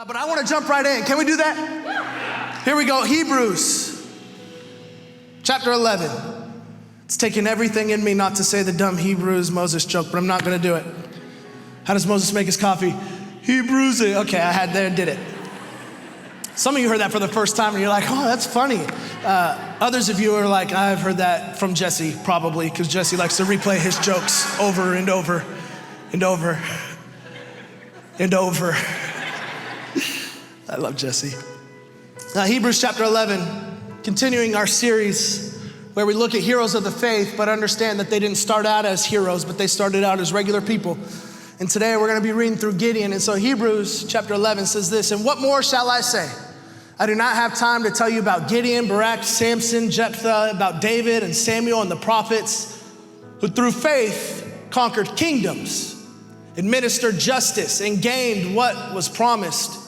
But I want to jump right in. Can we do that? Here we go. Hebrews chapter 11. It's taking everything in me not to say the dumb Hebrews Moses joke, but I'm not going to do it. How does Moses make his coffee? Hebrews it. Okay, I had there and did it. Some of you heard that for the first time and you're like, oh, that's funny. Others of you are like, I've heard that from Jesse, probably, because Jesse likes to replay his jokes over and over and over and over. I love Jesse. Hebrews chapter 11, continuing our series where we look at heroes of the faith, but understand that they didn't start out as heroes, but they started out as regular people. And today we're gonna be reading through Gideon. And so Hebrews chapter 11 says this, and what more shall I say? I do not have time to tell you about Gideon, Barak, Samson, Jephthah, about David and Samuel and the prophets who through faith conquered kingdoms, administered justice, and gained what was promised,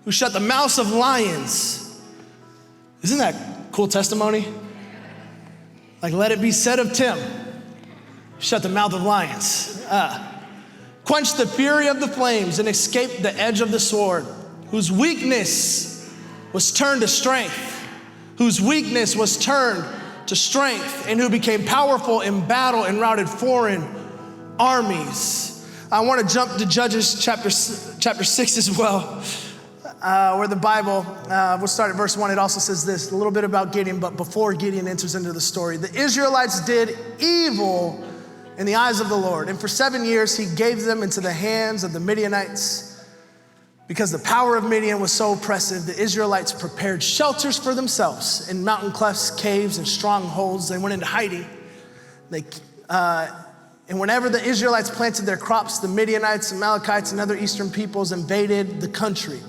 who shut the mouths of lions. Isn't that cool testimony? Like, let it be said of Tim, shut the mouth of lions. Quenched the fury of the flames and escaped the edge of the sword, whose weakness was turned to strength, and who became powerful in battle and routed foreign armies. I want to jump to Judges chapter 6 as well. Where the Bible, we'll start at verse 1. It also says this, a little bit about Gideon, but before Gideon enters into the story. The Israelites did evil in the eyes of the Lord, and for 7 years he gave them into the hands of the Midianites. Because the power of Midian was so oppressive, the Israelites prepared shelters for themselves in mountain clefts, caves, and strongholds. They went into hiding. And whenever the Israelites planted their crops, the Midianites, Amalekites, and other eastern peoples invaded the country.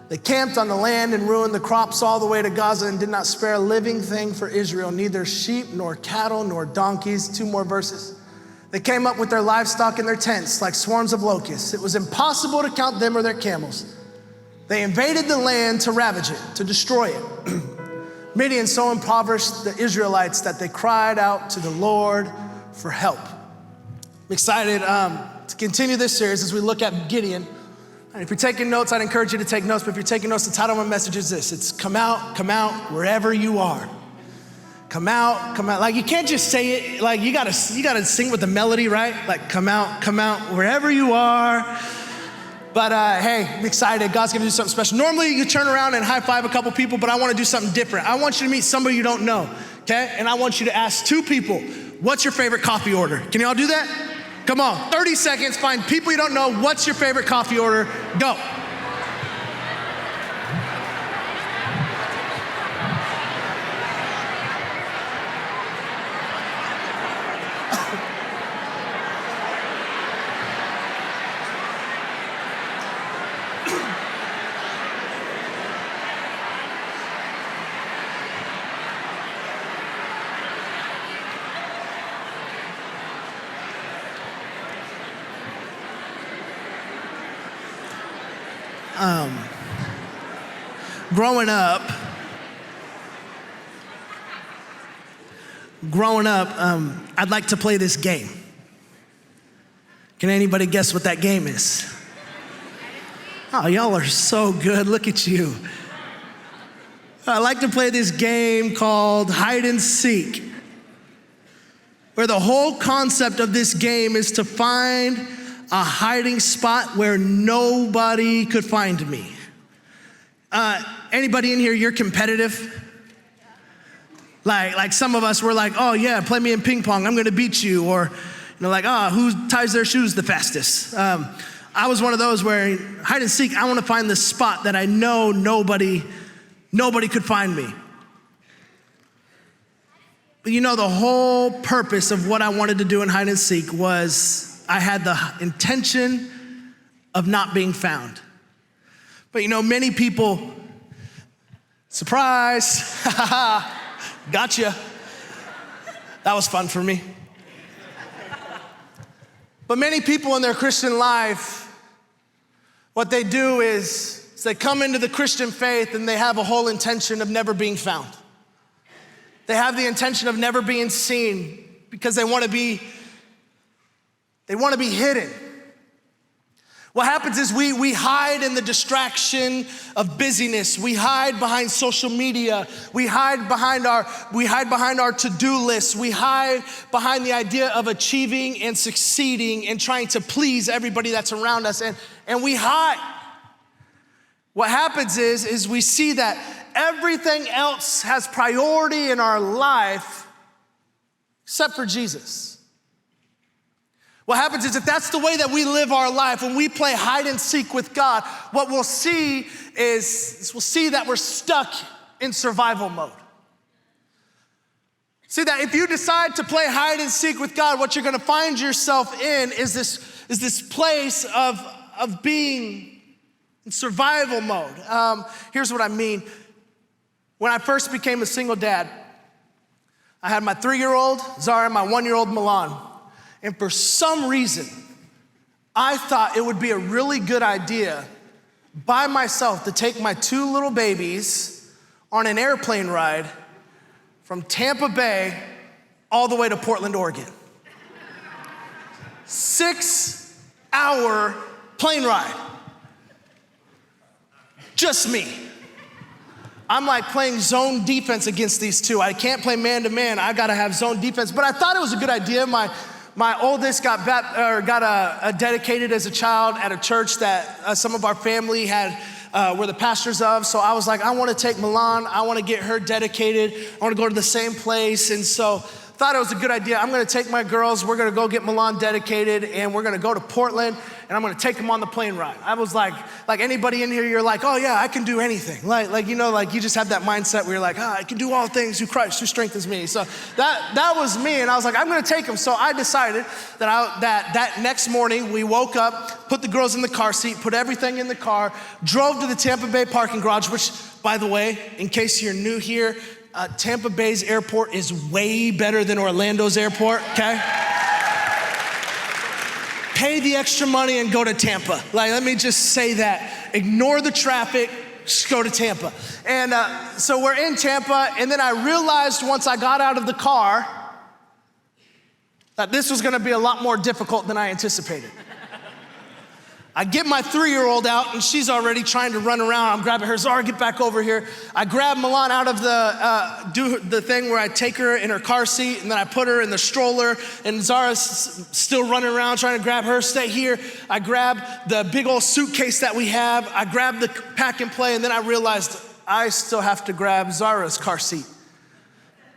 They camped on the land and ruined the crops all the way to Gaza and did not spare a living thing for Israel, neither sheep nor cattle nor donkeys. 2 more verses. They came up with their livestock in their tents like swarms of locusts. It was impossible to count them or their camels. They invaded the land to ravage it, to destroy it. Midian so impoverished the Israelites that they cried out to the Lord for help. I'm excited to continue this series as we look at Gideon. And if you're taking notes, I'd encourage you to take notes, but if you're taking notes, the title of my message is this. It's come out, wherever you are. Come out. Like, you can't just say it, like, you gotta sing with the melody, right? Like, come out, wherever you are. But hey, I'm excited. God's gonna do something special. Normally, you turn around and high five a couple people, but I wanna do something different. I want you to meet somebody you don't know, okay? And I want you to ask 2 people, what's your favorite coffee order? Can y'all do that? Come on, 30 seconds, find people you don't know. What's your favorite coffee order? Go. Growing up, I'd like to play this game. Can anybody guess what that game is? Oh, y'all are so good, look at you. I like to play this game called hide and seek, where the whole concept of this game is to find a hiding spot where nobody could find me. Anybody in here, you're competitive? Like some of us were like, oh yeah, play me in ping pong, I'm gonna beat you. Or, like, who ties their shoes the fastest? I was one of those where hide and seek, I wanna find the spot that I know nobody could find me. But the whole purpose of what I wanted to do in hide and seek was I had the intention of not being found. But many people, surprise, gotcha. That was fun for me. But many people in their Christian life, what they do is they come into the Christian faith and they have a whole intention of never being found. They have the intention of never being seen because they want to be hidden. What happens is we hide in the distraction of busyness. We hide behind social media. We hide behind our to-do lists. We hide behind the idea of achieving and succeeding and trying to please everybody that's around us. And we hide. What happens is we see that everything else has priority in our life except for Jesus. What happens is if that's the way that we live our life, when we play hide and seek with God, what we'll see is we'll see that we're stuck in survival mode. See that if you decide to play hide and seek with God, what you're gonna find yourself in is this place of being in survival mode. Here's what I mean. When I first became a single dad, I had my 3-year-old Zara and my 1-year-old Milan. And for some reason, I thought it would be a really good idea by myself to take my 2 little babies on an airplane ride from Tampa Bay all the way to Portland, Oregon. 6-hour plane ride. Just me. I'm like playing zone defense against these 2. I can't play man-to-man, I gotta have zone defense. But I thought it was a good idea. My oldest got dedicated as a child at a church that some of our family were the pastors of. So I was like, I wanna take Milan, I wanna get her dedicated, I wanna go to the same place. And so thought it was a good idea. I'm gonna take my girls, we're gonna go get Milan dedicated, and we're gonna go to Portland, and I'm gonna take them on the plane ride. I was like anybody in here, you're like, oh yeah, I can do anything. Like you just have that mindset where you're like, I can do all things through Christ who strengthens me. So that was me, and I was like, I'm gonna take them. So I decided that next morning, we woke up, put the girls in the car seat, put everything in the car, drove to the Tampa Bay parking garage, which, by the way, in case you're new here, Tampa Bay's airport is way better than Orlando's airport, okay? Pay the extra money and go to Tampa. Let me just say that. Ignore the traffic, just go to Tampa. And so we're in Tampa, and then I realized once I got out of the car that this was gonna be a lot more difficult than I anticipated. I get my 3-year-old out, and she's already trying to run around. I'm grabbing her, Zara, get back over here. I grab Milan out of do the thing where I take her in her car seat, and then I put her in the stroller, and Zara's still running around trying to grab her, stay here. I grab the big old suitcase that we have. I grab the pack and play, and then I realized I still have to grab Zara's car seat.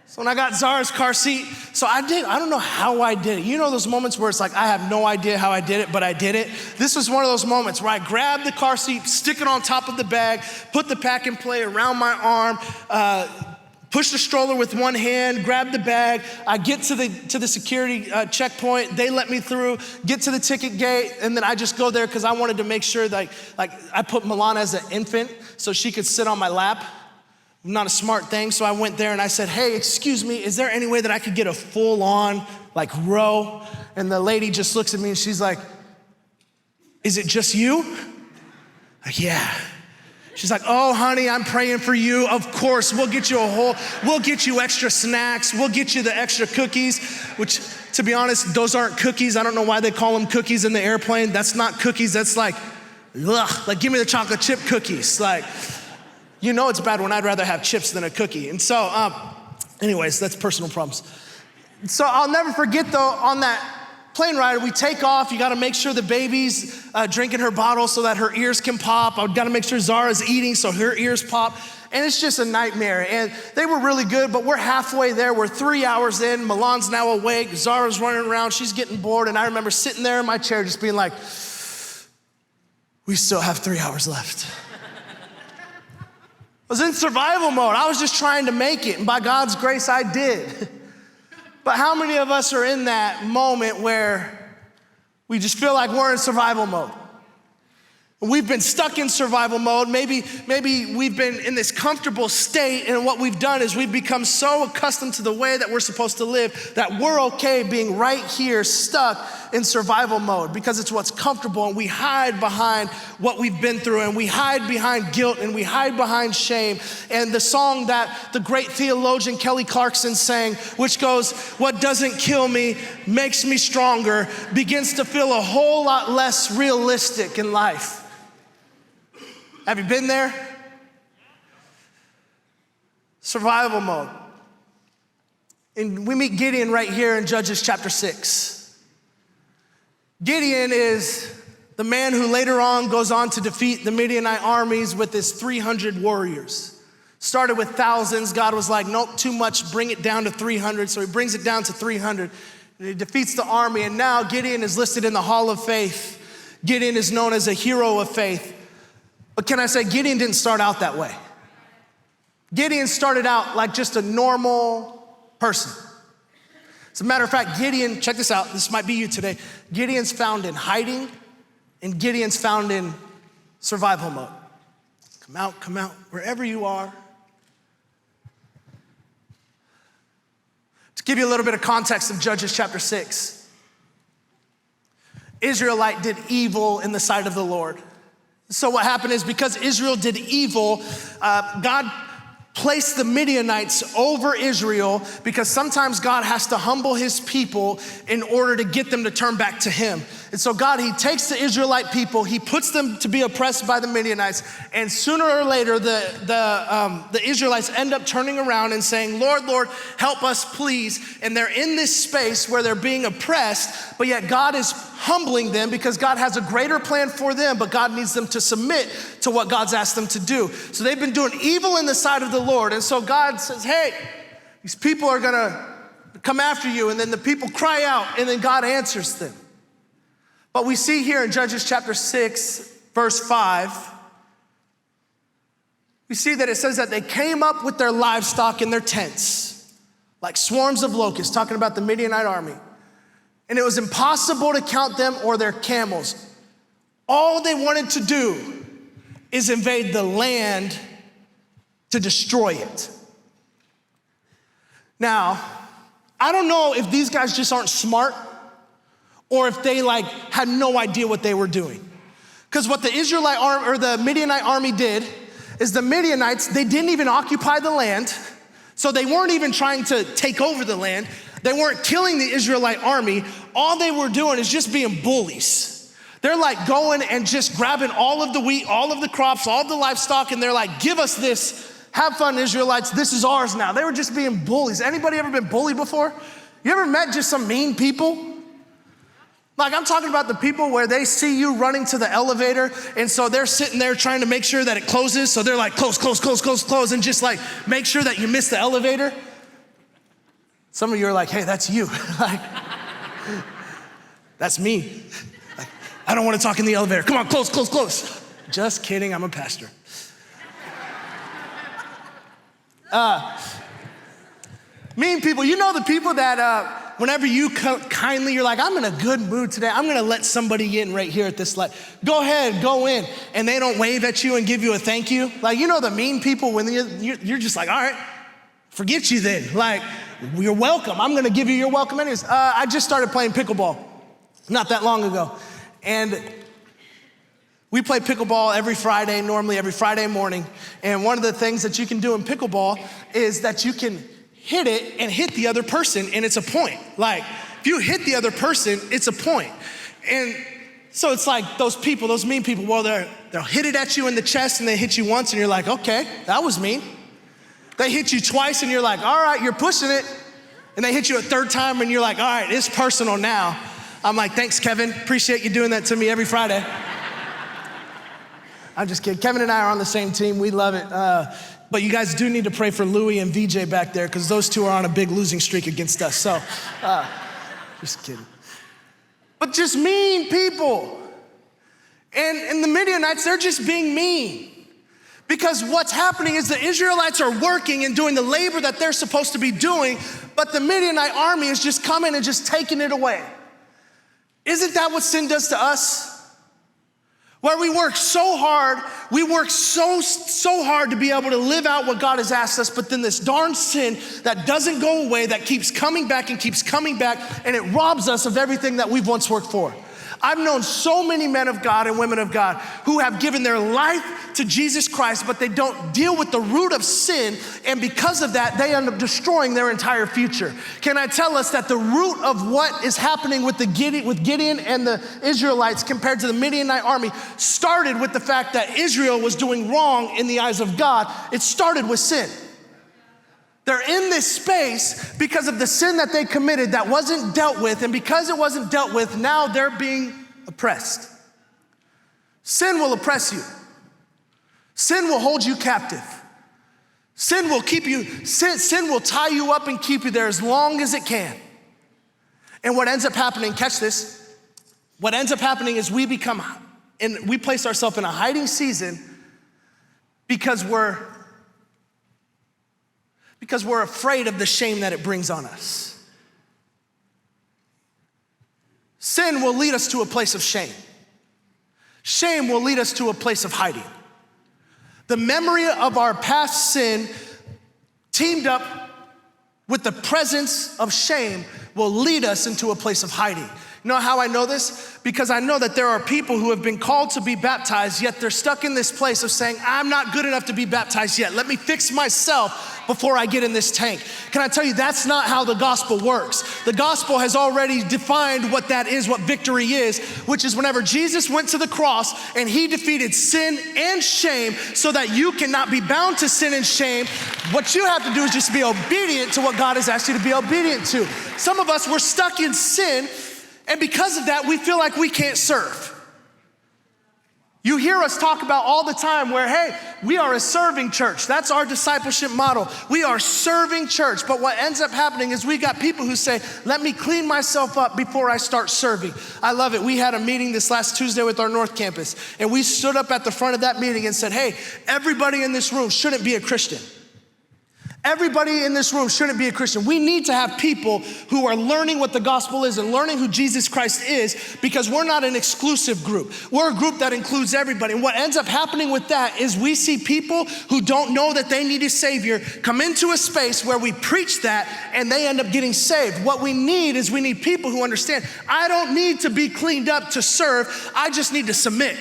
So when I got Zara's car seat, I don't know how I did it. You know those moments where it's like, I have no idea how I did it, but I did it? This was one of those moments where I grabbed the car seat, stick it on top of the bag, put the pack and play around my arm, push the stroller with one hand, grab the bag. I get to the security checkpoint. They let me through, get to the ticket gate, and then I just go there because I wanted to make sure that I put Milan as an infant so she could sit on my lap. Not a smart thing, so I went there and I said, hey, excuse me, is there any way that I could get a full-on row? And the lady just looks at me and she's like, is it just you? Like, yeah. She's like, oh, honey, I'm praying for you. Of course, we'll get you extra snacks. We'll get you the extra cookies, which, to be honest, those aren't cookies. I don't know why they call them cookies in the airplane. That's not cookies. That's ugh, give me the chocolate chip cookies. You know it's bad when I'd rather have chips than a cookie. And so, anyways, that's personal problems. So I'll never forget though, on that plane ride, we take off, you gotta make sure the baby's drinking her bottle so that her ears can pop. I've gotta make sure Zara's eating so her ears pop. And it's just a nightmare. And they were really good, but we're halfway there. We're 3 hours in, Milan's now awake, Zara's running around, she's getting bored. And I remember sitting there in my chair just being like, we still have 3 hours left. I was in survival mode. I was just trying to make it, and by God's grace, I did. But how many of us are in that moment where we just feel like we're in survival mode? We've been stuck in survival mode. Maybe we've been in this comfortable state, and what we've done is we've become so accustomed to the way that we're supposed to live that we're okay being right here, stuck in survival mode because it's what's comfortable, and we hide behind what we've been through, and we hide behind guilt, and we hide behind shame. And the song that the great theologian Kelly Clarkson sang, which goes, "What doesn't kill me makes me stronger," begins to feel a whole lot less realistic in life. Have you been there? Survival mode. And we meet Gideon right here in Judges chapter 6. Gideon is the man who later on goes on to defeat the Midianite armies with his 300 warriors. Started with thousands. God was like, nope, too much, bring it down to 300. So he brings it down to 300. And he defeats the army. And now Gideon is listed in the Hall of Faith. Gideon is known as a hero of faith. But can I say, Gideon didn't start out that way. Gideon started out like just a normal person. As a matter of fact, Gideon, check this out, this might be you today. Gideon's found in hiding, and Gideon's found in survival mode. Come out, wherever you are. To give you a little bit of context of Judges chapter 6, Israelite did evil in the sight of the Lord. So what happened is because Israel did evil, God placed the Midianites over Israel because sometimes God has to humble his people in order to get them to turn back to him. And so God, he takes the Israelite people, he puts them to be oppressed by the Midianites, and sooner or later the Israelites end up turning around and saying, Lord, Lord, help us please. And they're in this space where they're being oppressed, but yet God is humbling them because God has a greater plan for them, but God needs them to submit to what God's asked them to do. So they've been doing evil in the sight of the Lord. And so God says, hey, these people are gonna come after you. And then the people cry out, and then God answers them. But we see here in Judges chapter 6, verse 5, we see that it says that they came up with their livestock in their tents, like swarms of locusts, talking about the Midianite army. And it was impossible to count them or their camels. All they wanted to do is invade the land to destroy it. Now, I don't know if these guys just aren't smart or if they had no idea what they were doing. Because what the Israelite army or the Midianite army did is the Midianites, they didn't even occupy the land. So they weren't even trying to take over the land. They weren't killing the Israelite army. All they were doing is just being bullies. They're going and just grabbing all of the wheat, all of the crops, all of the livestock, and they're like, give us this. Have fun, Israelites, this is ours now. They were just being bullies. Anybody ever been bullied before? You ever met just some mean people? I'm talking about the people where they see you running to the elevator, and so they're sitting there trying to make sure that it closes, so they're like, close, and just make sure that you miss the elevator. Some of you are like, hey, that's you. That's me. I don't want to talk in the elevator. Come on, close. Just kidding, I'm a pastor. Mean people, you know the people that whenever you kindly, you're like, I'm in a good mood today. I'm gonna let somebody in right here at this light. Go ahead, go in. And they don't wave at you and give you a thank you. You know the mean people when you're just like, all right, forget you then. You're welcome. I'm gonna give you your welcome anyways. I just started playing pickleball not that long ago. And we play pickleball every Friday, normally every Friday morning. And one of the things that you can do in pickleball is that you can hit it and hit the other person, and it's a point. If you hit the other person, it's a point. And so it's those people, those mean people, well, they'll hit it at you in the chest, and they hit you once, and you're like, okay, that was mean. They hit you twice, and you're like, all right, you're pushing it. And they hit you a third time, and you're like, all right, it's personal now. I'm like, thanks, Kevin. Appreciate you doing that to me every Friday. I'm just kidding. Kevin and I are on the same team. We love it. But you guys do need to pray for Louie and VJ back there because those two are on a big losing streak against us. So, just kidding. But just mean people. And the Midianites, they're just being mean. Because what's happening is the Israelites are working and doing the labor that they're supposed to be doing, but the Midianite army is just coming and just taking it away. Isn't that what sin does to us? where we work so hard, we work so hard to be able to live out what God has asked us, but then this darn sin that doesn't go away, that keeps coming back and keeps coming back, and it robs us of everything that we've once worked for. I've known so many men of God and women of God who have given their life to Jesus Christ, but they don't deal with the root of sin, and because of that, they end up destroying their entire future. Can I tell us that the root of what is happening with Gideon and the Israelites compared to the Midianite army started with the fact that Israel was doing wrong in the eyes of God? It started with sin. They're in this space because of the sin that they committed that wasn't dealt with, and because it wasn't dealt with, now they're being oppressed. Sin will oppress you. Sin will hold you captive. Sin will keep you, sin will tie you up and keep you there as long as it can. And what ends up happening, catch this, what ends up happening is we place ourselves in a hiding season because we're afraid of the shame that it brings on us. Sin will lead us to a place of shame. Shame will lead us to a place of hiding. The memory of our past sin teamed up with the presence of shame will lead us into a place of hiding. You know how I know this? Because I know that there are people who have been called to be baptized, yet they're stuck in this place of saying, I'm not good enough to be baptized yet. Let me fix myself before I get in this tank. Can I tell you, that's not how the gospel works. The gospel has already defined what that is, what victory is, which is whenever Jesus went to the cross and he defeated sin and shame so that you cannot be bound to sin and shame. What you have to do is just be obedient to what God has asked you to be obedient to. Some of us, we're stuck in sin, and because of that, we feel like we can't serve. You hear us talk about all the time where, hey, we are a serving church. That's our discipleship model. We are serving church. But what ends up happening is we got people who say, let me clean myself up before I start serving. I love it. We had a meeting this last Tuesday with our North Campus, and we stood up at the front of that meeting and said, hey, everybody in this room shouldn't be a Christian. Everybody in this room shouldn't be a Christian. We need to have people who are learning what the gospel is and learning who Jesus Christ is, because we're not an exclusive group. We're a group that includes everybody. And what ends up happening with that is we see people who don't know that they need a savior come into a space where we preach that and they end up getting saved. What we need is we need people who understand, I don't need to be cleaned up to serve. I just need to submit.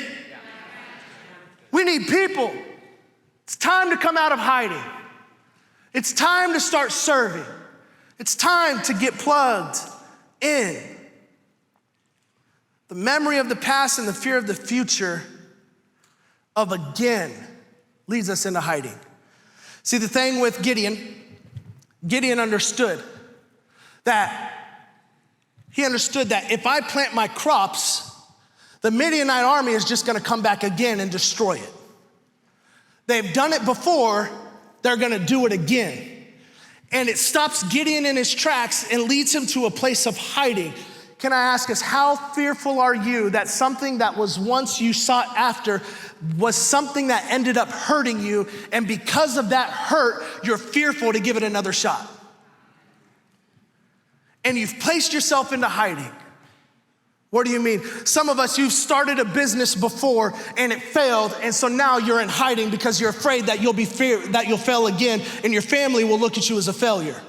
We need people. It's time to come out of hiding. It's time to start serving. It's time to get plugged in. The memory of the past and the fear of the future of again leads us into hiding. See, the thing with Gideon understood that if I plant my crops, the Midianite army is just gonna come back again and destroy it. They've done it before, they're gonna do it again. And it stops Gideon in his tracks and leads him to a place of hiding. Can I ask us, how fearful are you that something that was once you sought after was something that ended up hurting you, and because of that hurt, you're fearful to give it another shot? And you've placed yourself into hiding. What do you mean? Some of us, you've started a business before and it failed, and so now you're in hiding because you're afraid that you'll fail again and your family will look at you as a failure.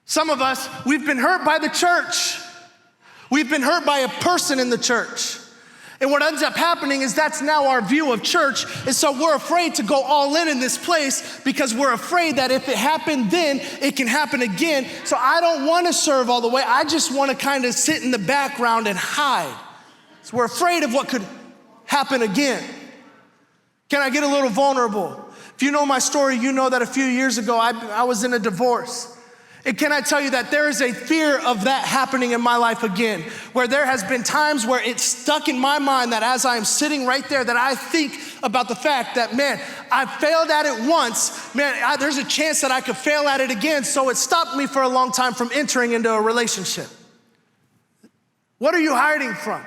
Some of us, we've been hurt by the church. We've been hurt by a person in the church. And what ends up happening is that's now our view of church, and so we're afraid to go all in this place because we're afraid that if it happened then, it can happen again. So I don't want to serve all the way. I just want to kind of sit in the background and hide. So we're afraid of what could happen again. Can I get a little vulnerable? If you know my story, you know that a few years ago, I was in a divorce. And can I tell you that there is a fear of that happening in my life again, where there has been times where it's stuck in my mind that as I am sitting right there, that I think about the fact that, man, I failed at it once, man, there's a chance that I could fail at it again, so it stopped me for a long time from entering into a relationship. What are you hiding from?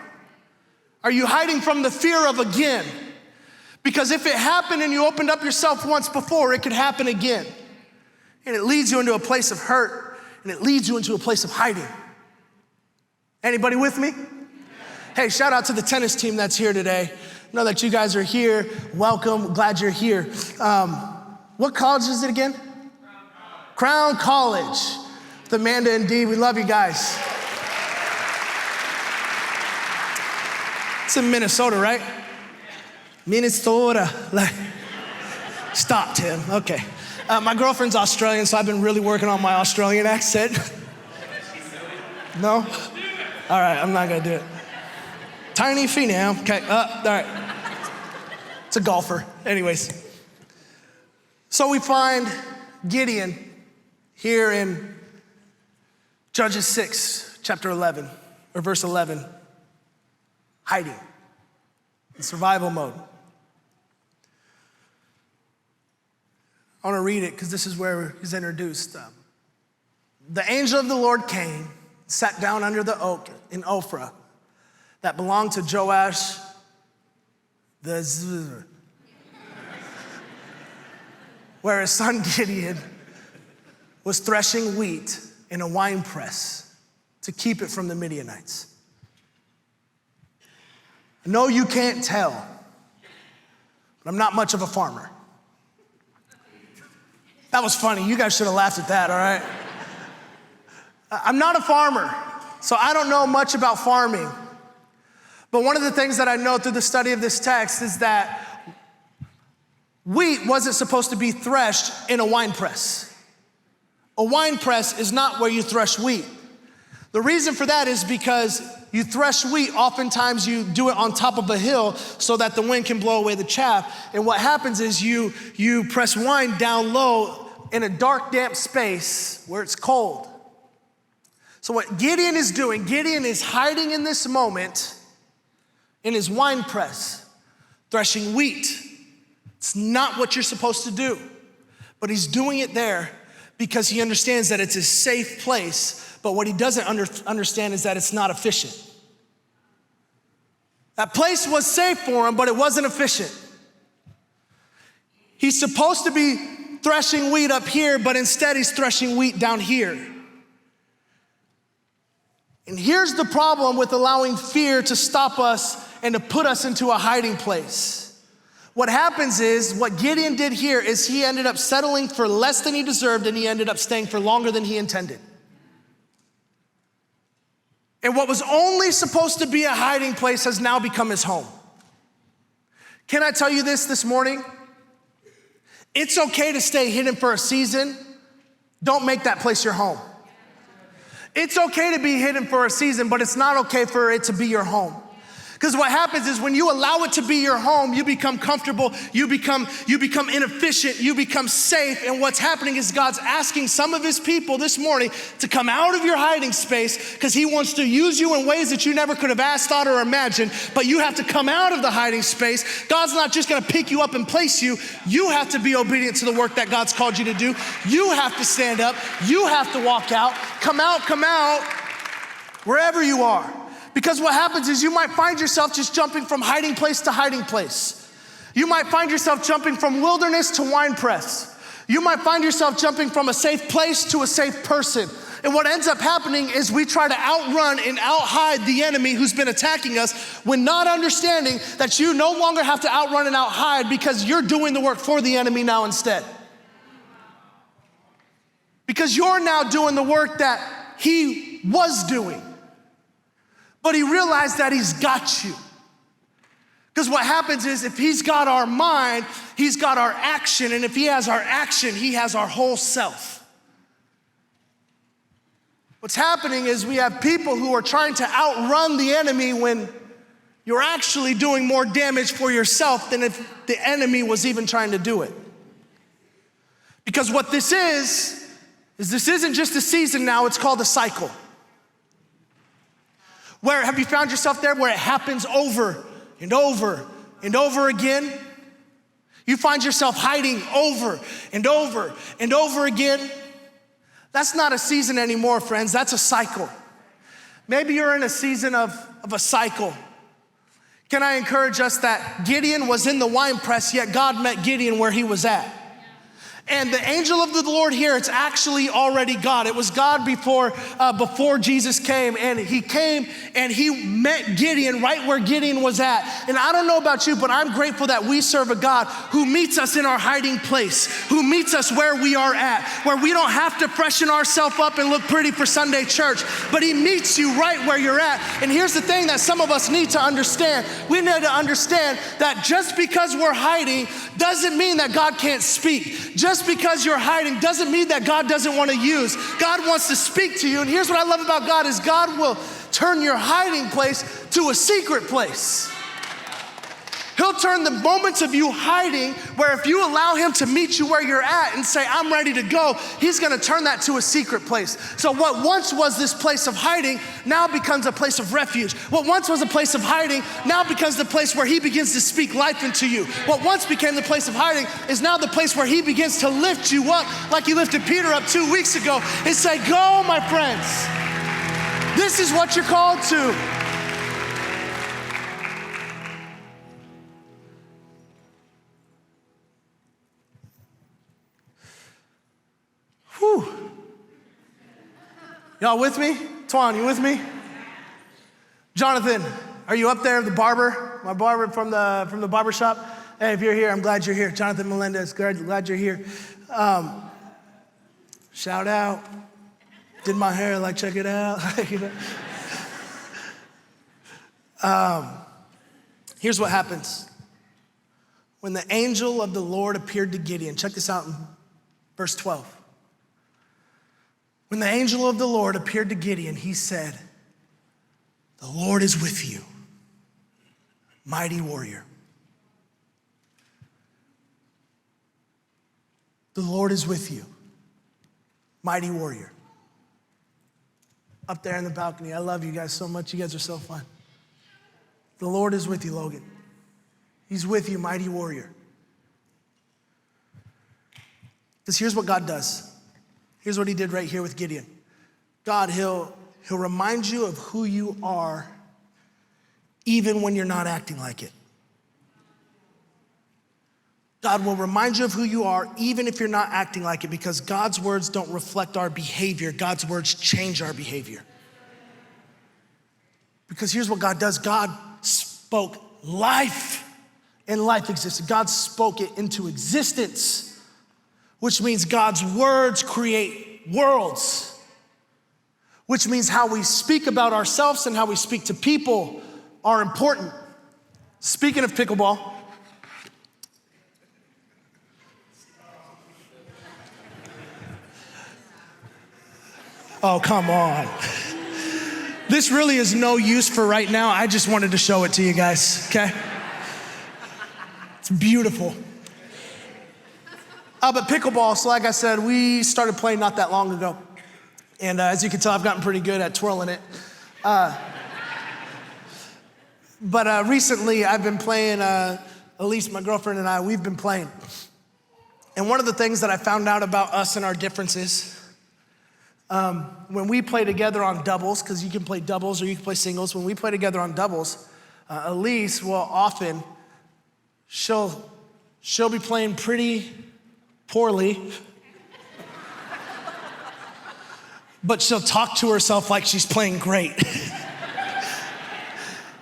Are you hiding from the fear of again? Because if it happened and you opened up yourself once before, it could happen again. And it leads you into a place of hurt, and it leads you into a place of hiding. Anybody with me? Hey, shout out to the tennis team that's here today. I know that you guys are here. Welcome, glad you're here. What college is it again? Crown College. With Amanda and Dee, we love you guys. It's in Minnesota, right? Minnesota. Stop, Tim. Okay. My girlfriend's Australian, so I've been really working on my Australian accent. No? All right, I'm not gonna do it. Tiny female. Okay, all right. It's a golfer. Anyways. So we find Gideon here in Judges 6, chapter 11, or verse 11, hiding in survival mode. I want to read it because this is where he's introduced. The angel of the Lord came, sat down under the oak in Ophrah that belonged to Joash where his son Gideon was threshing wheat in a wine press to keep it from the Midianites. I know you can't tell, but I'm not much of a farmer. That was funny. You guys should have laughed at that, all right? I'm not a farmer, so I don't know much about farming. But one of the things that I know through the study of this text is that wheat wasn't supposed to be threshed in a wine press. A wine press is not where you thresh wheat. The reason for that is because you thresh wheat, oftentimes you do it on top of a hill so that the wind can blow away the chaff. And what happens is you press wine down low in a dark, damp space where it's cold. So what Gideon is doing, Gideon is hiding in this moment in his wine press, threshing wheat. It's not what you're supposed to do, but he's doing it there because he understands that it's a safe place, but what he doesn't understand is that it's not efficient. That place was safe for him, but it wasn't efficient. He's supposed to be threshing wheat up here, but instead he's threshing wheat down here. And here's the problem with allowing fear to stop us and to put us into a hiding place. What happens is, what Gideon did here is he ended up settling for less than he deserved, and he ended up staying for longer than he intended. And what was only supposed to be a hiding place has now become his home. Can I tell you this morning? It's okay to stay hidden for a season. Don't make that place your home. It's okay to be hidden for a season, but it's not okay for it to be your home. Because what happens is when you allow it to be your home, you become comfortable, you become inefficient, you become safe. And what's happening is God's asking some of his people this morning to come out of your hiding space because he wants to use you in ways that you never could have asked, thought, or imagined. But you have to come out of the hiding space. God's not just gonna pick you up and place you. You have to be obedient to the work that God's called you to do. You have to stand up. You have to walk out. Come out, wherever you are. Because what happens is you might find yourself just jumping from hiding place to hiding place. You might find yourself jumping from wilderness to wine press. You might find yourself jumping from a safe place to a safe person. And what ends up happening is we try to outrun and outhide the enemy who's been attacking us when not understanding that you no longer have to outrun and outhide because you're doing the work for the enemy now instead. Because you're now doing the work that he was doing. But he realized that he's got you. Because what happens is if he's got our mind, he's got our action. And if he has our action, he has our whole self. What's happening is we have people who are trying to outrun the enemy when you're actually doing more damage for yourself than if the enemy was even trying to do it. Because what this is this isn't just a season now, it's called a cycle. Where, have you found yourself there where it happens over and over and over again? You find yourself hiding over and over and over again. That's not a season anymore, friends, that's a cycle. Maybe you're in a season of a cycle. Can I encourage us that Gideon was in the wine press, yet God met Gideon where he was at. And the angel of the Lord here, it's actually already God. It was God before Jesus came. And he came and he met Gideon right where Gideon was at. And I don't know about you, but I'm grateful that we serve a God who meets us in our hiding place, who meets us where we are at, where we don't have to freshen ourselves up and look pretty for Sunday church, but he meets you right where you're at. And here's the thing that some of us need to understand. We need to understand that just because we're hiding doesn't mean that God can't speak. Just because you're hiding doesn't mean that God doesn't want to use. God wants to speak to you. And here's what I love about God is God will turn your hiding place to a secret place. He'll turn the moments of you hiding, where if you allow him to meet you where you're at and say, I'm ready to go, he's gonna turn that to a secret place. So what once was this place of hiding now becomes a place of refuge. What once was a place of hiding now becomes the place where he begins to speak life into you. What once became the place of hiding is now the place where he begins to lift you up, like he lifted Peter up 2 weeks ago, and say, go, my friends. This is what you're called to. Whew. Y'all with me? Twan, you with me? Jonathan, are you up there, the barber? My barber from the barber shop? Hey, if you're here, I'm glad you're here. Jonathan Melendez, glad you're here. Shout out. Did my hair, like, check it out. Here's what happens. When the angel of the Lord appeared to Gideon, check this out in verse 12. When the angel of the Lord appeared to Gideon, he said, the Lord is with you, mighty warrior. The Lord is with you, mighty warrior. Up there in the balcony, I love you guys so much. You guys are so fun. The Lord is with you, Logan. He's with you, mighty warrior. Because here's what God does. Here's what he did right here with Gideon. God, he'll remind you of who you are even when you're not acting like it. God will remind you of who you are even if you're not acting like it, because God's words don't reflect our behavior. God's words change our behavior. Because here's what God does. God spoke life and life existed. God spoke it into existence, which means God's words create worlds, which means how we speak about ourselves and how we speak to people are important. Speaking of pickleball, oh, come on. This really is no use for right now. I just wanted to show it to you guys, okay? It's beautiful. But pickleball, so like I said, we started playing not that long ago. And as you can tell, I've gotten pretty good at twirling it. But recently I've been playing, Elise, my girlfriend, and I, we've been playing. And one of the things that I found out about us and our differences, when we play together on doubles, because you can play doubles or you can play singles, when we play together on doubles, Elise will often, she'll be playing pretty poorly, but she'll talk to herself like she's playing great.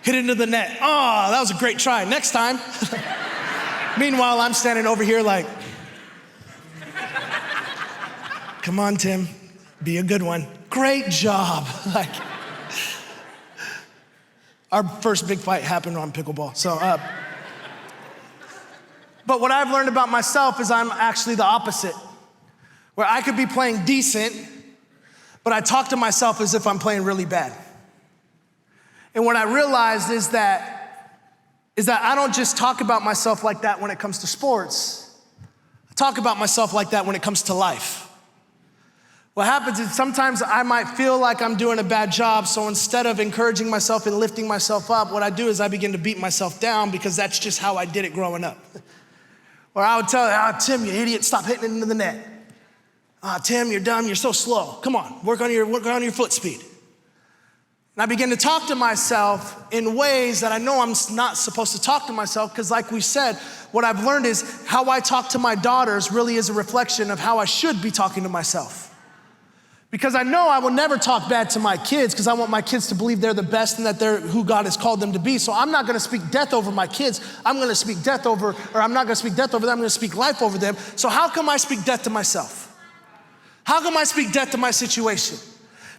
Hit into the net. Oh, that was a great try. Next time. Meanwhile, I'm standing over here like, come on, Tim, be a good one. Great job. Like, our first big fight happened on pickleball. So, but what I've learned about myself is I'm actually the opposite, where I could be playing decent, but I talk to myself as if I'm playing really bad. And what I realized is that I don't just talk about myself like that when it comes to sports. I talk about myself like that when it comes to life. What happens is sometimes I might feel like I'm doing a bad job, so instead of encouraging myself and lifting myself up, what I do is I begin to beat myself down, because that's just how I did it growing up. Or I would tell you, Tim, you idiot, stop hitting it into the net. Tim, you're dumb, you're so slow. Come on, work on your foot speed. And I begin to talk to myself in ways that I know I'm not supposed to talk to myself, because like we said, what I've learned is how I talk to my daughters really is a reflection of how I should be talking to myself. Because I know I will never talk bad to my kids, because I want my kids to believe they're the best and that they're who God has called them to be. So I'm not gonna speak death over my kids. I'm not gonna speak death over them, I'm gonna speak life over them. So how come I speak death to myself? How come I speak death to my situation?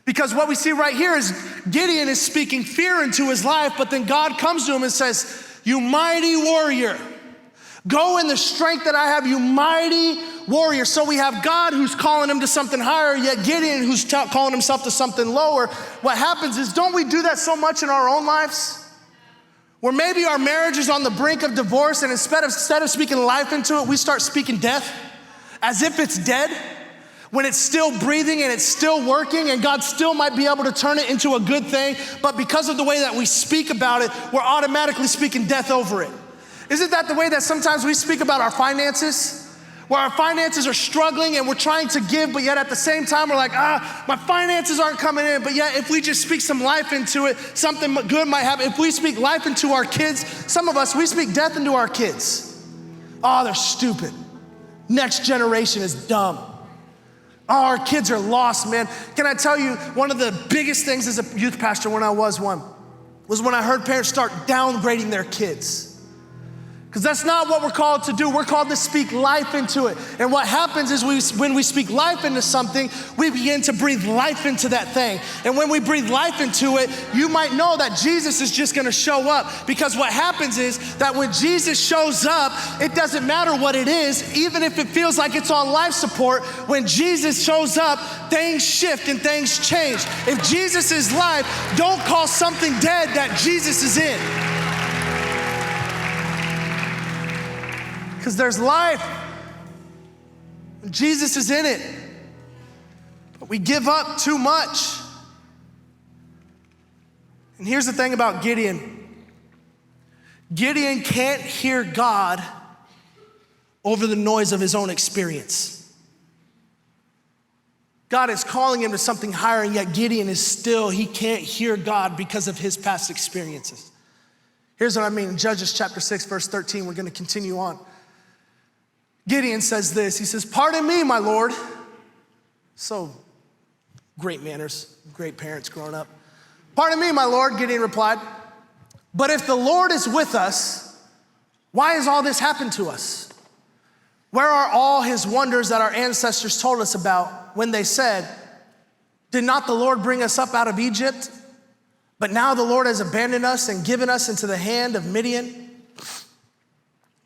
Because what we see right here is Gideon is speaking fear into his life, but then God comes to him and says, you mighty warrior, go in the strength that I have, you mighty warrior. So we have God who's calling him to something higher, yet Gideon who's calling himself to something lower. What happens is, don't we do that so much in our own lives? Where maybe our marriage is on the brink of divorce, and instead of speaking life into it, we start speaking death as if it's dead, when it's still breathing and it's still working, and God still might be able to turn it into a good thing, but because of the way that we speak about it, we're automatically speaking death over it. Isn't that the way that sometimes we speak about our finances? Where our finances are struggling and we're trying to give, but yet at the same time we're like, my finances aren't coming in. But yet if we just speak some life into it, something good might happen. If we speak life into our kids, some of us, we speak death into our kids. Oh, they're stupid. Next generation is dumb. Oh, our kids are lost, man. Can I tell you, one of the biggest things as a youth pastor when I was one, was when I heard parents start downgrading their kids. Because that's not what we're called to do. We're called to speak life into it. And what happens is when we speak life into something, we begin to breathe life into that thing. And when we breathe life into it, you might know that Jesus is just gonna show up. Because what happens is that when Jesus shows up, it doesn't matter what it is, even if it feels like it's on life support, when Jesus shows up, things shift and things change. If Jesus is life, don't call something dead that Jesus is in. Because there's life. Jesus is in it. But we give up too much. And here's the thing about Gideon. Gideon can't hear God over the noise of his own experience. God is calling him to something higher, and yet Gideon he can't hear God because of his past experiences. Here's what I mean. In Judges chapter 6, verse 13, we're gonna continue on. Gideon says this, he says, pardon me, my Lord. So great manners, great parents growing up. Pardon me, my Lord, Gideon replied, but if the Lord is with us, why has all this happened to us? Where are all his wonders that our ancestors told us about when they said, did not the Lord bring us up out of Egypt? But now the Lord has abandoned us and given us into the hand of Midian.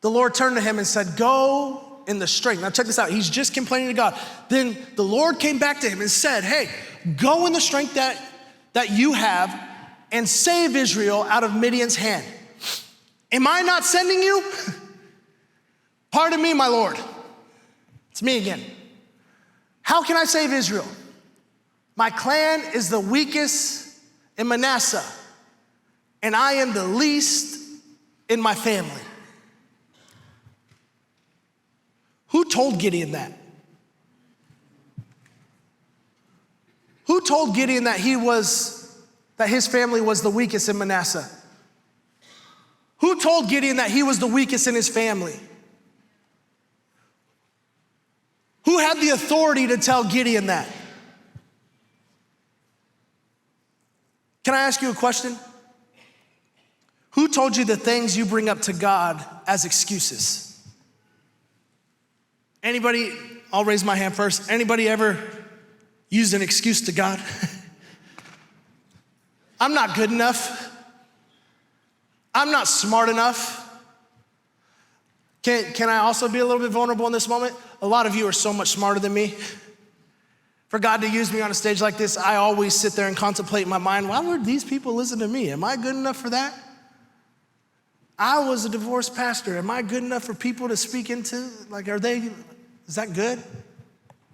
The Lord turned to him and said, go in the strength. Now check this out. He's just complaining to God. Then the Lord came back to him and said, hey, go in the strength that you have and save Israel out of Midian's hand. Am I not sending you? Pardon me, my Lord. It's me again. How can I save Israel? My clan is the weakest in Manasseh, and I am the least in my family. Who told Gideon that? Who told Gideon that his family was the weakest in Manasseh? Who told Gideon that he was the weakest in his family? Who had the authority to tell Gideon that? Can I ask you a question? Who told you the things you bring up to God as excuses? Anybody, I'll raise my hand first. Anybody ever use an excuse to God? I'm not good enough. I'm not smart enough. Can I also be a little bit vulnerable in this moment? A lot of you are so much smarter than me. For God to use me on a stage like this, I always sit there and contemplate in my mind, why would these people listen to me? Am I good enough for that? I was a divorced pastor. Am I good enough for people to speak into? Is that good?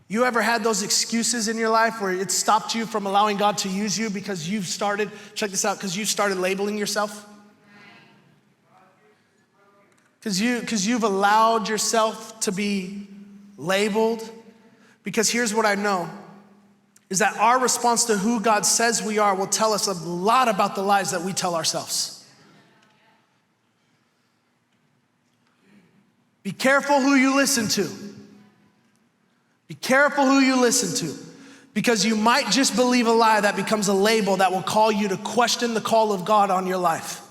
You ever had those excuses in your life where it stopped you from allowing God to use you because you've started, check this out, because you started labeling yourself? Because you've allowed yourself to be labeled? Because here's what I know. is that our response to who God says we are will tell us a lot about the lies that we tell ourselves. Be careful who you listen to. Be careful who you listen to, because you might just believe a lie that becomes a label that will call you to question the call of God on your life.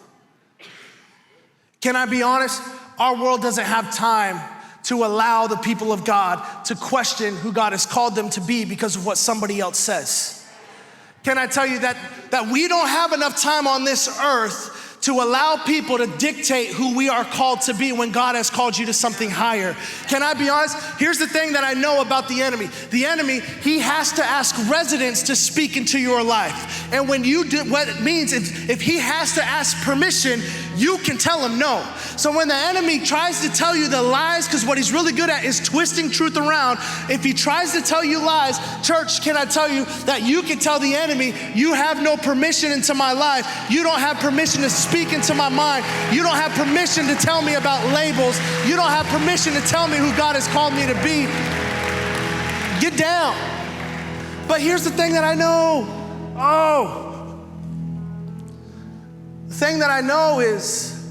Can I be honest? Our world doesn't have time to allow the people of God to question who God has called them to be because of what somebody else says. Can I tell you that we don't have enough time on this earth to allow people to dictate who we are called to be when God has called you to something higher? Can I be honest? Here's the thing that I know about the enemy. The enemy, he has to ask residents to speak into your life. And when you do, what it means, if he has to ask permission, you can tell him no. So when the enemy tries to tell you the lies, because what he's really good at is twisting truth around, if he tries to tell you lies, church, can I tell you that you can tell the enemy, you have no permission into my life. You don't have permission to speak into my mind. You don't have permission to tell me about labels. You don't have permission to tell me who God has called me to be. Get down. But here's the thing that I know. The thing that I know is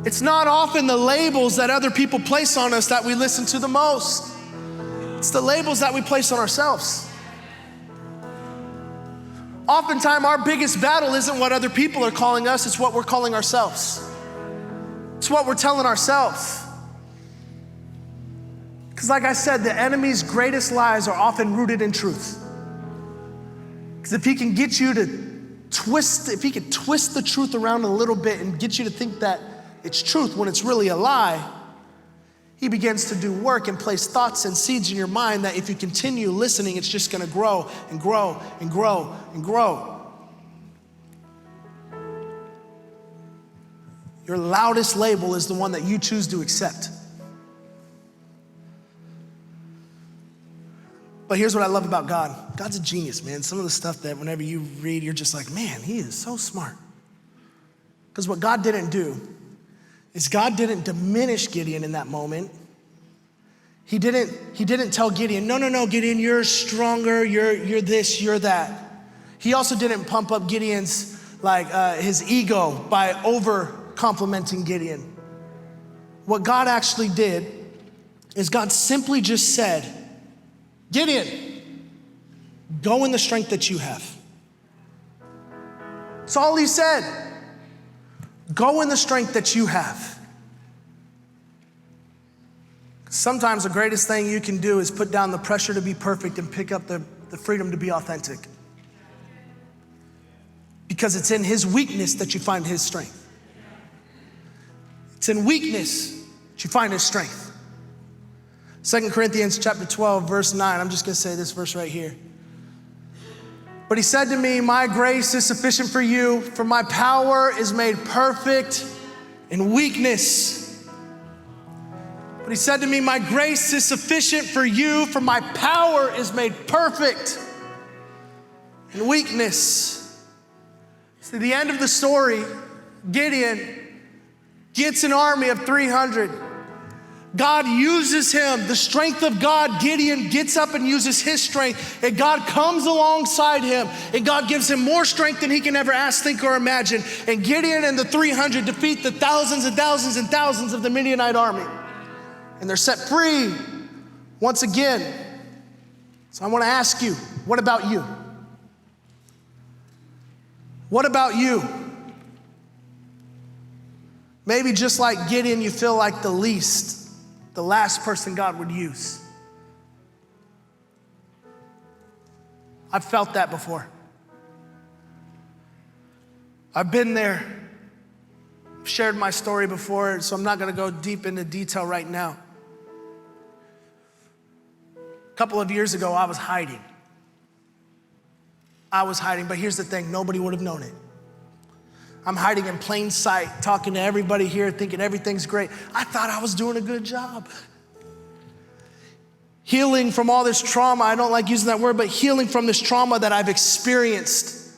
it's not often the labels that other people place on us that we listen to the most. It's the labels that we place on ourselves. Oftentimes, our biggest battle isn't what other people are calling us, it's what we're calling ourselves. It's what we're telling ourselves. Because like I said, the enemy's greatest lies are often rooted in truth. Because if he can get you to if he can twist the truth around a little bit and get you to think that it's truth when it's really a lie, he begins to do work and place thoughts and seeds in your mind that if you continue listening, it's just gonna grow and grow and grow and grow. Your loudest label is the one that you choose to accept. But here's what I love about God. God's a genius, man. Some of the stuff that whenever you read, you're just like, man, he is so smart. Because what God didn't do is God didn't diminish Gideon in that moment. He didn't tell Gideon, no, Gideon, you're stronger, you're this, you're that. He also didn't pump up Gideon's, his ego by over complimenting Gideon. What God actually did is God simply just said, Gideon, go in the strength that you have. That's all he said. Go in the strength that you have. Sometimes the greatest thing you can do is put down the pressure to be perfect and pick up the freedom to be authentic. Because it's in his weakness that you find his strength. It's in weakness that you find his strength. 2 Corinthians chapter 12, verse 9. I'm just gonna say this verse right here. But he said to me, my grace is sufficient for you, for my power is made perfect in weakness. But he said to me, my grace is sufficient for you, for my power is made perfect in weakness. See, the end of the story, Gideon gets an army of 300. God uses him, the strength of God. Gideon gets up and uses his strength, and God comes alongside him, and God gives him more strength than he can ever ask, think, or imagine. And Gideon and the 300 defeat the thousands and thousands and thousands of the Midianite army. And they're set free once again. So I want to ask you, what about you? What about you? Maybe just like Gideon, you feel like the last person God would use. I've felt that before. I've been there. I've shared my story before, so I'm not gonna go deep into detail right now. A couple of years ago, I was hiding, but here's the thing, nobody would have known it. I'm hiding in plain sight, talking to everybody here, thinking everything's great. I thought I was doing a good job. Healing from all this trauma, I don't like using that word, but healing from this trauma that I've experienced.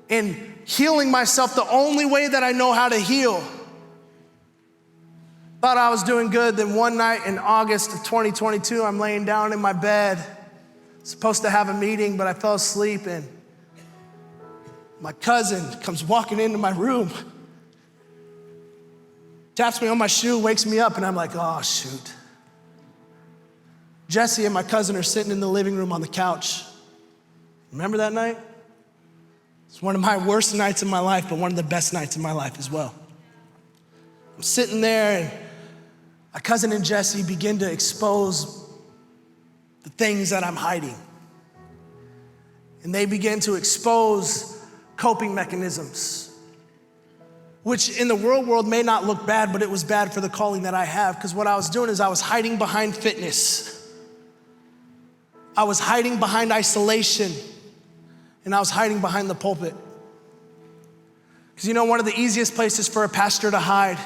And healing myself the only way that I know how to heal. Thought I was doing good, then one night in August of 2022, I'm laying down in my bed, Supposed to have a meeting, but I fell asleep, and my cousin comes walking into my room, taps me on my shoe, wakes me up, and I'm like, oh, shoot. Jesse and my cousin are sitting in the living room on the couch. Remember that night? It's one of my worst nights in my life, but one of the best nights in my life as well. I'm sitting there, and my cousin and Jesse begin to expose the things that I'm hiding. And they begin to expose coping mechanisms, which in the real world may not look bad, but it was bad for the calling that I have, because what I was doing is I was hiding behind fitness. I was hiding behind isolation, and I was hiding behind the pulpit. Because you know, one of the easiest places for a pastor to hide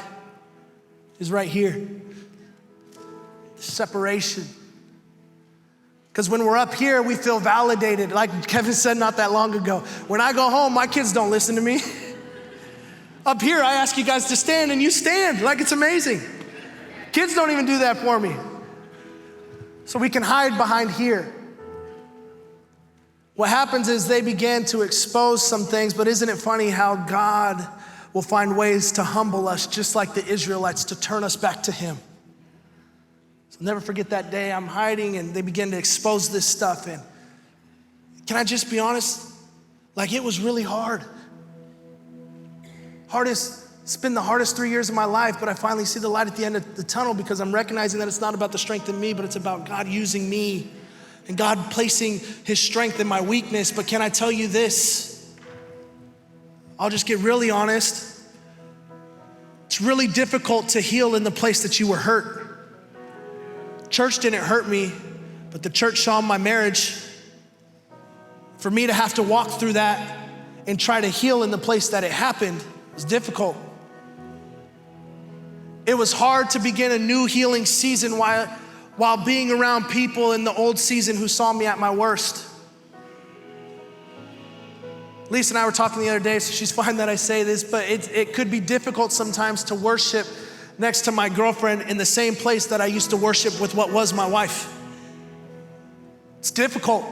is right here. Separation. Because when we're up here, we feel validated. Like Kevin said not that long ago, when I go home, my kids don't listen to me. Up here, I ask you guys to stand, and you stand like it's amazing. Kids don't even do that for me. So we can hide behind here. What happens is they began to expose some things, but isn't it funny how God will find ways to humble us, just like the Israelites, to turn us back to Him. So I'll never forget that day. I'm hiding, and they begin to expose this stuff. And can I just be honest? Like, it was really hard. It's been the hardest 3 years of my life, but I finally see the light at the end of the tunnel, because I'm recognizing that it's not about the strength in me, but it's about God using me and God placing His strength in my weakness. But can I tell you this? I'll just get really honest. It's really difficult to heal in the place that you were hurt. Church didn't hurt me, but the church saw my marriage. For me to have to walk through that and try to heal in the place that it happened was difficult. It was hard to begin a new healing season while being around people in the old season who saw me at my worst. Lisa and I were talking the other day, so she's fine that I say this, but it could be difficult sometimes to worship next to my girlfriend in the same place that I used to worship with what was my wife. It's difficult.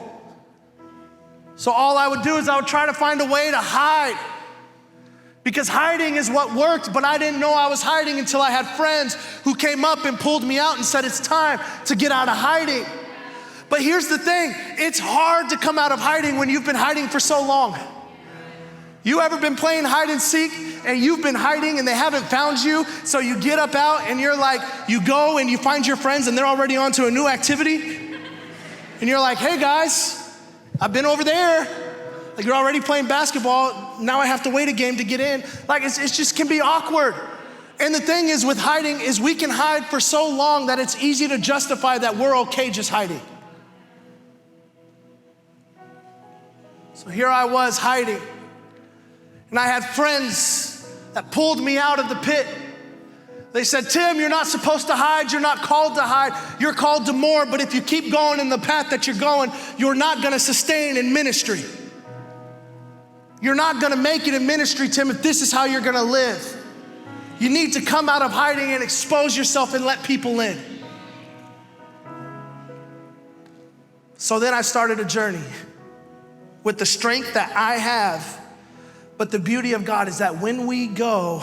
So all I would do is I would try to find a way to hide, because hiding is what worked, but I didn't know I was hiding until I had friends who came up and pulled me out and said, it's time to get out of hiding. But here's the thing, it's hard to come out of hiding when you've been hiding for so long. You ever been playing hide and seek and you've been hiding and they haven't found you, so you get up out and you're like, you go and you find your friends and they're already on to a new activity, and you're like, hey guys, I've been over there. Like, you're already playing basketball, now I have to wait a game to get in. Like, it's just can be awkward. And the thing is with hiding is we can hide for so long that it's easy to justify that we're okay just hiding. So here I was hiding, and I had friends that pulled me out of the pit. They said, Tim, you're not supposed to hide. You're not called to hide. You're called to more, but if you keep going in the path that you're going, you're not gonna sustain in ministry. You're not gonna make it in ministry, Tim, if this is how you're gonna live. You need to come out of hiding and expose yourself and let people in. So then I started a journey with the strength that I have. But the beauty of God is that when we go,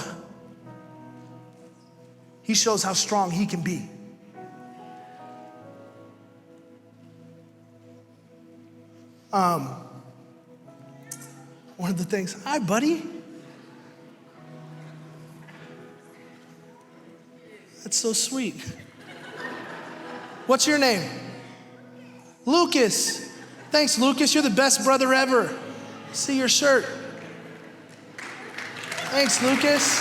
He shows how strong He can be. One of the things, hi buddy. That's so sweet. What's your name? Lucas. Thanks, Lucas, you're the best brother ever. See your shirt. Thanks, Lucas.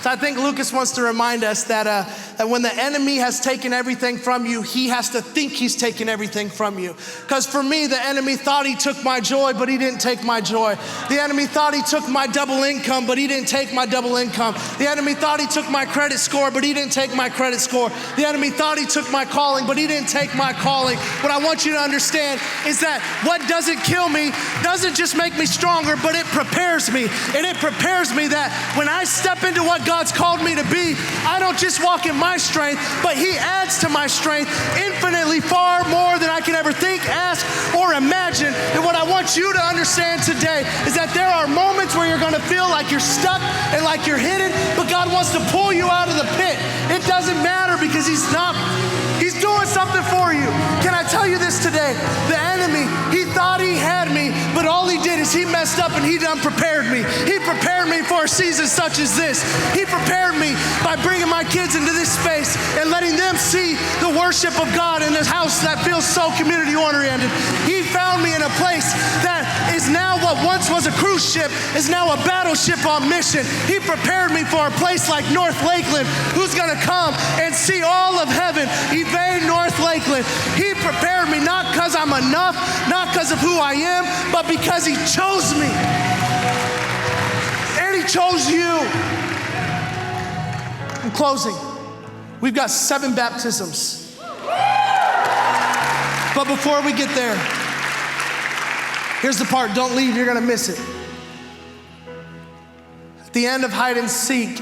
So I think Lucas wants to remind us that when the enemy has taken everything from you, he has to think he's taken everything from you. Because for me, the enemy thought he took my joy, but he didn't take my joy. The enemy thought he took my double income, but he didn't take my double income. The enemy thought he took my credit score, but he didn't take my credit score. The enemy thought he took my calling, but he didn't take my calling. What I want you to understand is that what doesn't kill me doesn't just make me stronger, but it prepares me. And it prepares me that when I step into what God God's called me to be, I don't just walk in my strength, but he adds to my strength infinitely far more than I can ever think, ask, or imagine. And what I want you to understand today is that there are moments where you're gonna feel like you're stuck and like you're hidden, but God wants to pull you out of the pit. It doesn't matter because he's doing something for you. Can I tell you this today? The enemy, he thought he had me, but all he did is he messed up and he done prepared me. He prepared me for a season such as this. He prepared me by bringing my kids into this space and letting them see the worship of God in this house that feels so community oriented. He found me in a place that is now what once was a cruise ship is now a battleship on mission. He prepared me for a place like North Lakeland, who's gonna come and see all of heaven invade North Lakeland. He prepared me not because I'm enough, not because of who I am, but because he chose me. And he chose you. In closing, we've got 7 baptisms. But before we get there, here's the part, don't leave, you're gonna miss it. At the end of hide and seek,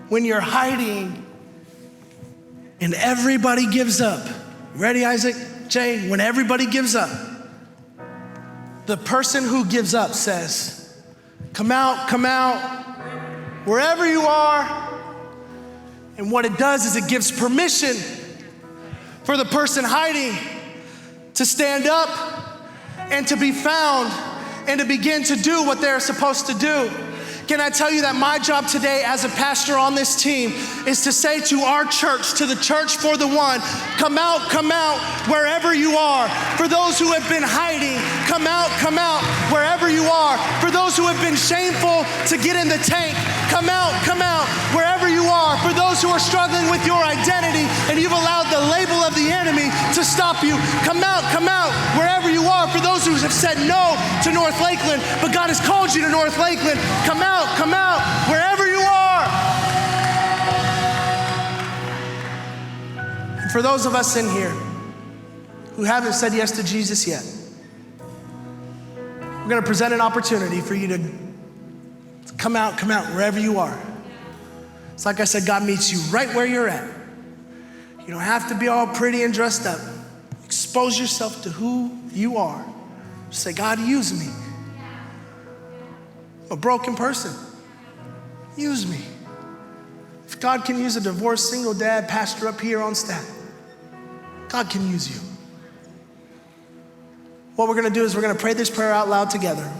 when you're hiding and everybody gives up, ready, Isaac, Jay? When everybody gives up, the person who gives up says, come out, wherever you are. And what it does is it gives permission for the person hiding to stand up and to be found and to begin to do what they're supposed to do. Can I tell you that my job today as a pastor on this team is to say to our church, to the church for the one, come out wherever you are. For those who have been hiding, come out wherever you are. For those who have been shameful to get in the tank, come out wherever you are. For those who are struggling with your identity and you've allowed the label of the enemy to stop you, come out wherever you are. For those who have said no to North Lakeland, but God has called you to North Lakeland, come out wherever you are. And for those of us in here who haven't said yes to Jesus yet, we're gonna present an opportunity for you to come out wherever you are. It's like I said, God meets you right where you're at. You don't have to be all pretty and dressed up. Expose yourself to who you are. Just say, God, use me. I'm a broken person. Use me. If God can use a divorced single dad pastor up here on staff, God can use you. What we're gonna do is we're gonna pray this prayer out loud together.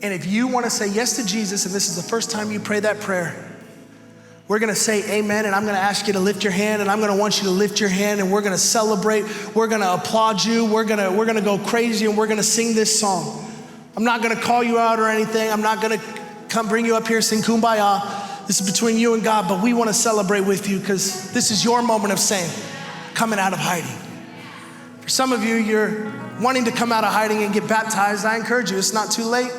And if you wanna say yes to Jesus, and this is the first time you pray that prayer, we're gonna say amen, and I'm gonna ask you to lift your hand, and I'm gonna want you to lift your hand, and we're gonna celebrate, we're gonna applaud you, we're gonna go crazy, and we're gonna sing this song. I'm not gonna call you out or anything. I'm not gonna come bring you up here, sing Kumbaya. This is between you and God, but we wanna celebrate with you because this is your moment of saying, coming out of hiding. For some of you, you're wanting to come out of hiding and get baptized. I encourage you, it's not too late.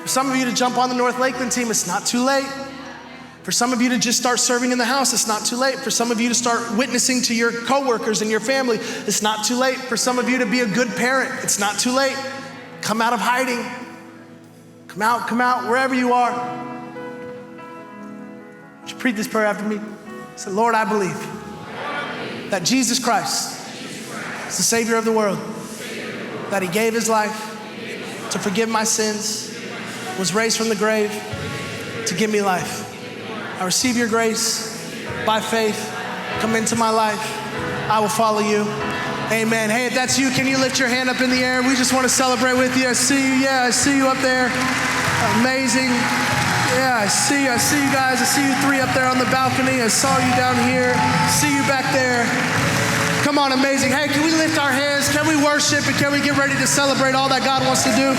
For some of you to jump on the North Lakeland team, it's not too late. For some of you to just start serving in the house, it's not too late. For some of you to start witnessing to your coworkers and your family, it's not too late. For some of you to be a good parent, it's not too late. Come out of hiding. Come out, wherever you are. Would you repeat this prayer after me? Say, Lord, I believe that Jesus Christ is the Savior of the world, that he gave his life to forgive my sins, was raised from the grave to give me life. I receive your grace by faith. Come into my life. I will follow you. Amen. Hey, if that's you, can you lift your hand up in the air? We just want to celebrate with you. I see you. Yeah, I see you up there. Amazing. Yeah, I see you guys. I see you 3 up there on the balcony. I saw you down here. See you back there. Come on, amazing. Hey, can we lift our hands? Can we worship and can we get ready to celebrate all that God wants to do?